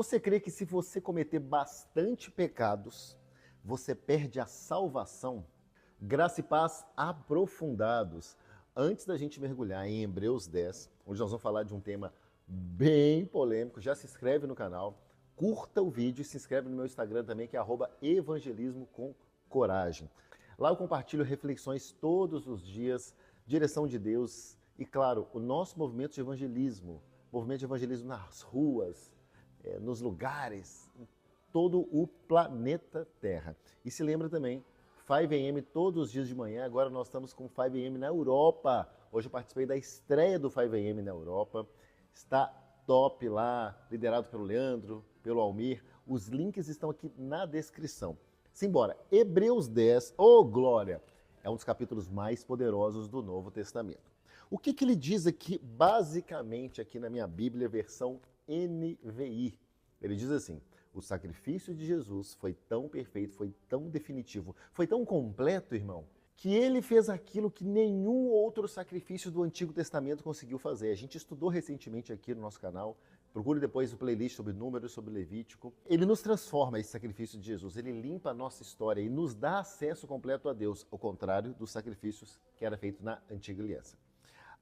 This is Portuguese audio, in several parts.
Você crê que se você cometer bastante pecados, você perde a salvação? Graça e paz aprofundados. Antes da gente mergulhar em Hebreus 10, hoje nós vamos falar de um tema bem polêmico, já se inscreve no canal, curta o vídeo e se inscreve no meu Instagram também, que é @evangelismocomcoragem. Lá eu compartilho reflexões todos os dias, direção de Deus e, claro, o nosso movimento de evangelismo nas ruas, nos lugares, em todo o planeta Terra. E se lembra também, 5am todos os dias de manhã, agora nós estamos com 5am na Europa. Hoje eu participei da estreia do 5am na Europa. Está top lá, liderado pelo Leandro, pelo Almir. Os links estão aqui na descrição. Simbora, Hebreus 10, glória, é um dos capítulos mais poderosos do Novo Testamento. O que ele diz aqui, basicamente, aqui na minha Bíblia, versão NVI? Ele diz assim: o sacrifício de Jesus foi tão perfeito, foi tão definitivo, foi tão completo, irmão, que ele fez aquilo que nenhum outro sacrifício do Antigo Testamento conseguiu fazer. A gente estudou recentemente aqui no nosso canal, procure depois o playlist sobre Números, sobre Levítico. Ele nos transforma, esse sacrifício de Jesus, ele limpa a nossa história e nos dá acesso completo a Deus, ao contrário dos sacrifícios que era feito na Antiga Aliança.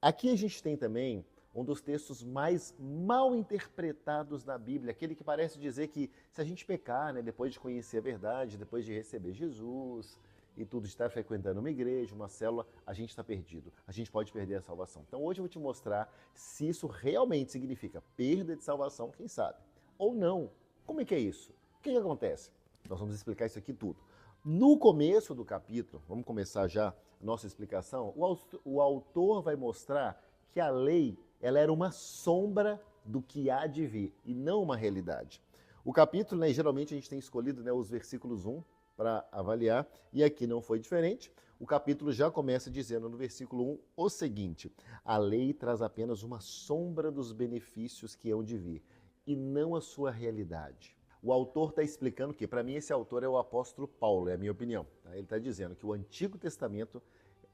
Aqui a gente tem também um dos textos mais mal interpretados da Bíblia, aquele que parece dizer que se a gente pecar, depois de conhecer a verdade, depois de receber Jesus e tudo, de estar frequentando uma igreja, uma célula, a gente está perdido, a gente pode perder a salvação. Então hoje eu vou te mostrar se isso realmente significa perda de salvação, quem sabe, ou não. Como é que é isso? O que acontece? Nós vamos explicar isso aqui tudo. No começo do capítulo, vamos começar já a nossa explicação, o autor vai mostrar que a lei ela era uma sombra do que há de vir e não uma realidade. O capítulo, geralmente a gente tem escolhido os versículos 1 para avaliar, e aqui não foi diferente. O capítulo já começa dizendo no versículo 1 o seguinte: a lei traz apenas uma sombra dos benefícios que hão de vir e não a sua realidade. O autor está explicando que, para mim, esse autor é o apóstolo Paulo, é a minha opinião. Ele está dizendo que o Antigo Testamento,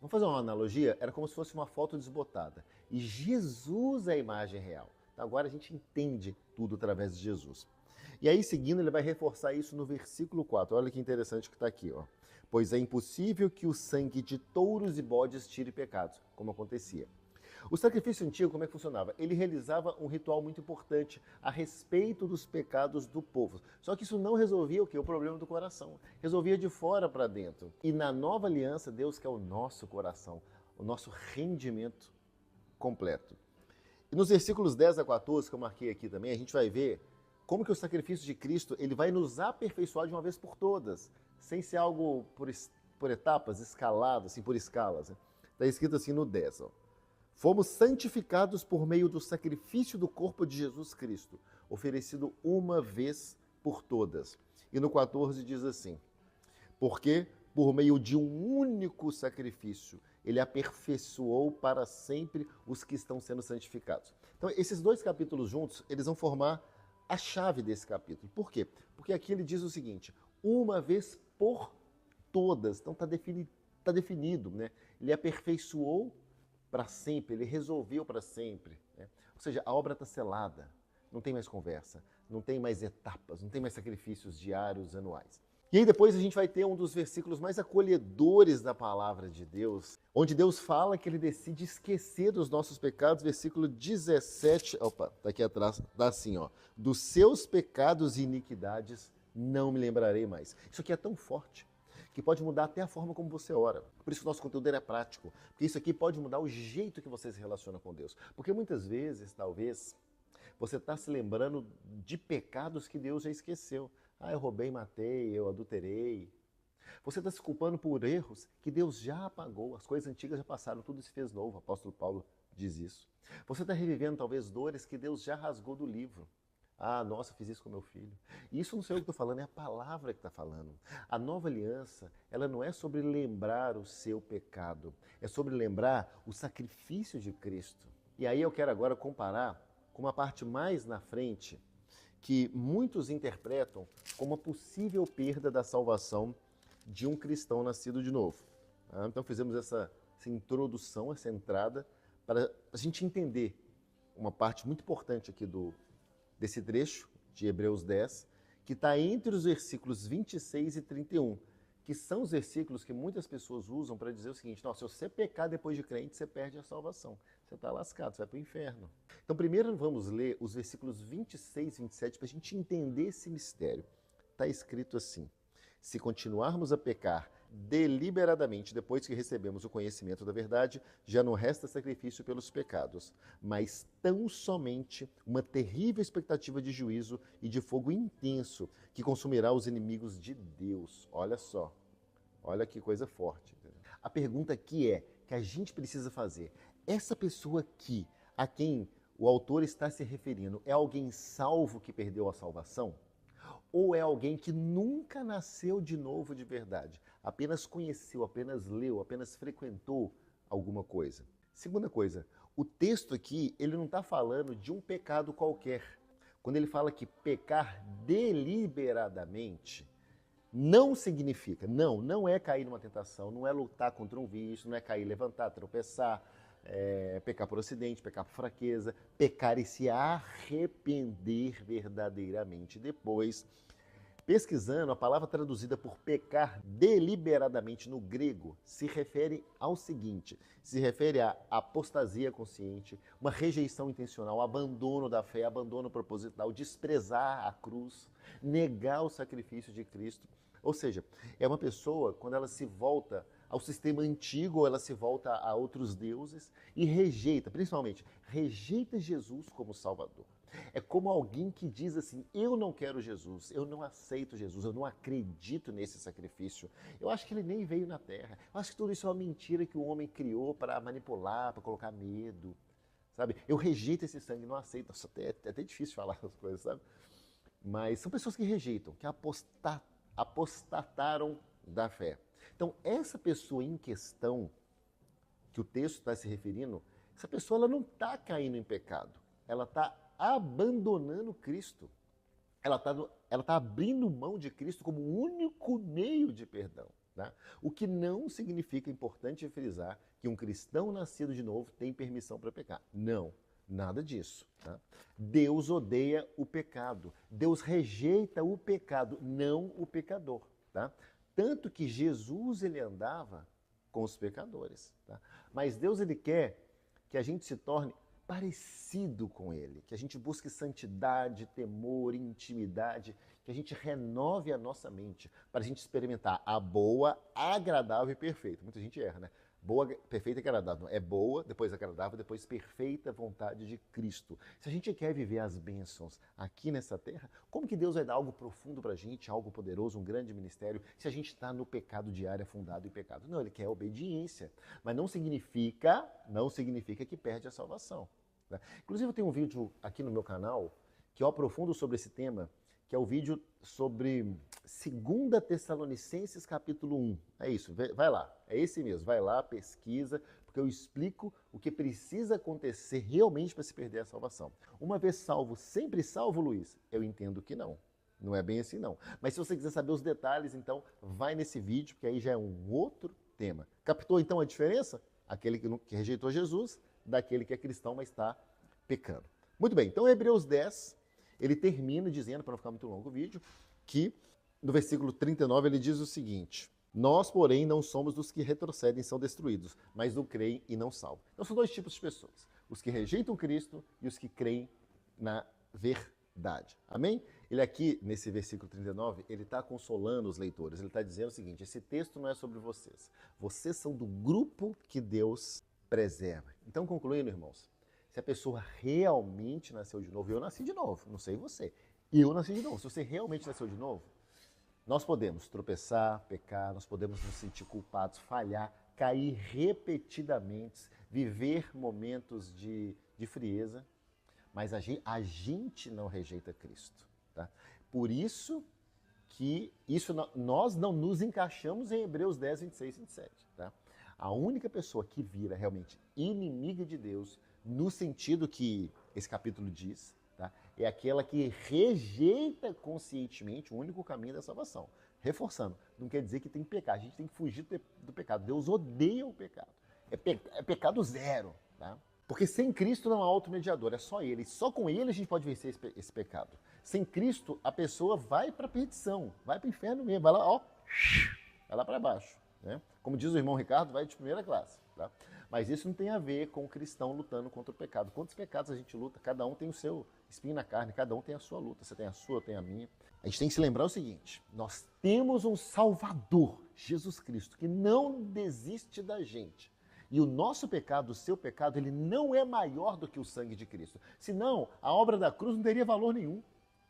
vamos fazer uma analogia, era como se fosse uma foto desbotada. E Jesus é a imagem real. Então, agora a gente entende tudo através de Jesus. E aí, seguindo, ele vai reforçar isso no versículo 4. Olha que interessante que está aqui. Pois é impossível que o sangue de touros e bodes tire pecados, como acontecia. O sacrifício antigo, como é que funcionava? Ele realizava um ritual muito importante a respeito dos pecados do povo. Só que isso não resolvia o quê? O problema do coração. Resolvia de fora para dentro. E na nova aliança, Deus quer o nosso coração, o nosso rendimento completo. E nos versículos 10 a 14, que eu marquei aqui também, a gente vai ver como que o sacrifício de Cristo ele vai nos aperfeiçoar de uma vez por todas, sem ser algo por etapas, escalado, assim, por escalas. Está escrito assim no 10, Fomos santificados por meio do sacrifício do corpo de Jesus Cristo, oferecido uma vez por todas. E no 14 diz assim: porque por meio de um único sacrifício, ele aperfeiçoou para sempre os que estão sendo santificados. Então, esses dois capítulos juntos, eles vão formar a chave desse capítulo. Por quê? Porque aqui ele diz o seguinte: uma vez por todas. Então, está definido, Ele aperfeiçoou para sempre, ele resolveu para sempre. Ou seja, a obra está selada, não tem mais conversa, não tem mais etapas, não tem mais sacrifícios diários, anuais. E aí depois a gente vai ter um dos versículos mais acolhedores da palavra de Deus, onde Deus fala que ele decide esquecer dos nossos pecados, versículo 17, tá aqui atrás, dá assim, dos seus pecados e iniquidades não me lembrarei mais. Isso aqui é tão forte que pode mudar até a forma como você ora. Por isso que o nosso conteúdo é prático, porque isso aqui pode mudar o jeito que você se relaciona com Deus. Porque muitas vezes, talvez, você está se lembrando de pecados que Deus já esqueceu. Eu roubei, matei, eu adulterei. Você está se culpando por erros que Deus já apagou, as coisas antigas já passaram, tudo se fez novo, o apóstolo Paulo diz isso. Você está revivendo talvez dores que Deus já rasgou do livro. Nossa, fiz isso com meu filho. E isso não sei eu que estou falando, é a palavra que está falando. A nova aliança, ela não é sobre lembrar o seu pecado, é sobre lembrar o sacrifício de Cristo. E aí eu quero agora comparar com uma parte mais na frente, que muitos interpretam como a possível perda da salvação de um cristão nascido de novo. Então fizemos essa introdução, essa entrada, para a gente entender uma parte muito importante aqui desse trecho de Hebreus 10, que está entre os versículos 26 e 31, que são os versículos que muitas pessoas usam para dizer o seguinte: não, se você pecar depois de crente, você perde a salvação. Você está lascado, você vai para o inferno. Então, primeiro vamos ler os versículos 26 e 27 para a gente entender esse mistério. Está escrito assim: se continuarmos a pecar deliberadamente depois que recebemos o conhecimento da verdade, já não resta sacrifício pelos pecados, mas tão somente uma terrível expectativa de juízo e de fogo intenso que consumirá os inimigos de Deus. Olha só, olha que coisa forte. A pergunta aqui que a gente precisa fazer: essa pessoa aqui, a quem o autor está se referindo, é alguém salvo que perdeu a salvação? Ou é alguém que nunca nasceu de novo de verdade, apenas conheceu, apenas leu, apenas frequentou alguma coisa? Segunda coisa, o texto aqui, ele não está falando de um pecado qualquer. Quando ele fala que pecar deliberadamente, não significa, não é cair numa tentação, não é lutar contra um vício, não é cair, levantar, tropeçar, pecar por acidente, pecar por fraqueza, pecar e se arrepender verdadeiramente depois. Pesquisando, a palavra traduzida por pecar deliberadamente no grego se refere ao seguinte: se refere à apostasia consciente, uma rejeição intencional, abandono da fé, abandono proposital, desprezar a cruz, negar o sacrifício de Cristo. Ou seja, é uma pessoa, quando ela se volta ao sistema antigo, ou ela se volta a outros deuses e rejeita, principalmente, rejeita Jesus como Salvador. É como alguém que diz assim: eu não quero Jesus, eu não aceito Jesus, eu não acredito nesse sacrifício. Eu acho que ele nem veio na Terra. Eu acho que tudo isso é uma mentira que o homem criou para manipular, para colocar medo, sabe? Eu rejeito esse sangue, não aceito. Nossa, é até difícil falar as coisas, sabe? Mas são pessoas que rejeitam, que apostataram da fé. Então, essa pessoa em questão, que o texto está se referindo, essa pessoa ela não está caindo em pecado. Ela está abandonando Cristo. Ela está abrindo mão de Cristo como o único meio de perdão. Tá? O que não significa, importante frisar, que um cristão nascido de novo tem permissão para pecar. Não, nada disso. Tá? Deus odeia o pecado. Deus rejeita o pecado, não o pecador. Tá? Tanto que Jesus ele andava com os pecadores. Tá? Mas Deus ele quer que a gente se torne parecido com ele, que a gente busque santidade, temor, intimidade, que a gente renove a nossa mente para a gente experimentar a boa, agradável e perfeita. Muita gente erra, né? Boa, perfeita e agradável. É boa, depois agradável, depois perfeita vontade de Cristo. Se a gente quer viver as bênçãos aqui nessa terra, como que Deus vai dar algo profundo para a gente, algo poderoso, um grande ministério, se a gente está no pecado diário, afundado em pecado? Não, ele quer obediência, mas não significa que perde a salvação. Né? Inclusive eu tenho um vídeo aqui no meu canal que eu aprofundo sobre esse tema, que é o vídeo sobre 2 Tessalonicenses capítulo 1. É isso, vai lá, é esse mesmo, vai lá, pesquisa, porque eu explico o que precisa acontecer realmente para se perder a salvação. Uma vez salvo, sempre salvo, Luiz? Eu entendo que não. Não é bem assim, não. Mas se você quiser saber os detalhes, então vai nesse vídeo, que aí já é um outro tema. Captou então a diferença? Aquele que rejeitou Jesus, daquele que é cristão, mas está pecando. Muito bem, então Hebreus 10, ele termina dizendo, para não ficar muito longo o vídeo, que no versículo 39 ele diz o seguinte: nós, porém, não somos dos que retrocedem e são destruídos, mas do creem e não salvam. Então são dois tipos de pessoas: os que rejeitam Cristo e os que creem na verdade. Amém? Ele aqui, nesse versículo 39, ele está consolando os leitores. Ele está dizendo o seguinte: esse texto não é sobre vocês. Vocês são do grupo que Deus preserva. Então, concluindo, irmãos, se a pessoa realmente nasceu de novo, eu nasci de novo, não sei você, eu nasci de novo. Se você realmente nasceu de novo, nós podemos tropeçar, pecar, nós podemos nos sentir culpados, falhar, cair repetidamente, viver momentos de frieza, mas a gente não rejeita Cristo. Tá? Por isso que nós não nos encaixamos em Hebreus 10, 26 e 27. Tá? A única pessoa que vira realmente inimiga de Deus, no sentido que esse capítulo diz, tá? É aquela que rejeita conscientemente o único caminho da salvação. Reforçando, não quer dizer que tem que pecar, a gente tem que fugir do pecado. Deus odeia o pecado. É pecado zero. Tá? Porque sem Cristo não há outro mediador, é só Ele. Só com Ele a gente pode vencer esse pecado. Sem Cristo, a pessoa vai para a perdição, vai para o inferno mesmo, vai lá, ó, vai lá para baixo. Né? Como diz o irmão Ricardo, vai de primeira classe. Tá? Mas isso não tem a ver com o cristão lutando contra o pecado. Quantos pecados a gente luta? Cada um tem o seu espinho na carne, cada um tem a sua luta. Você tem a sua, eu tenho a minha. A gente tem que se lembrar o seguinte, nós temos um Salvador, Jesus Cristo, que não desiste da gente. E o nosso pecado, o seu pecado, ele não é maior do que o sangue de Cristo. Senão, a obra da cruz não teria valor nenhum.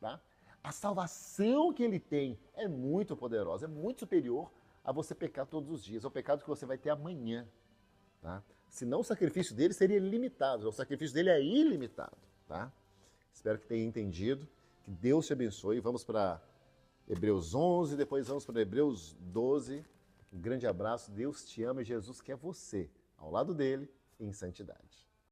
Tá? A salvação que ele tem é muito poderosa, é muito superior a você pecar todos os dias. É o pecado que você vai ter amanhã. Tá? Senão o sacrifício dele seria limitado. O sacrifício dele é ilimitado. Tá? Espero que tenha entendido. Que Deus te abençoe. Vamos para Hebreus 11, depois vamos para Hebreus 12. Um grande abraço. Deus te ama e Jesus quer você ao lado dele em santidade.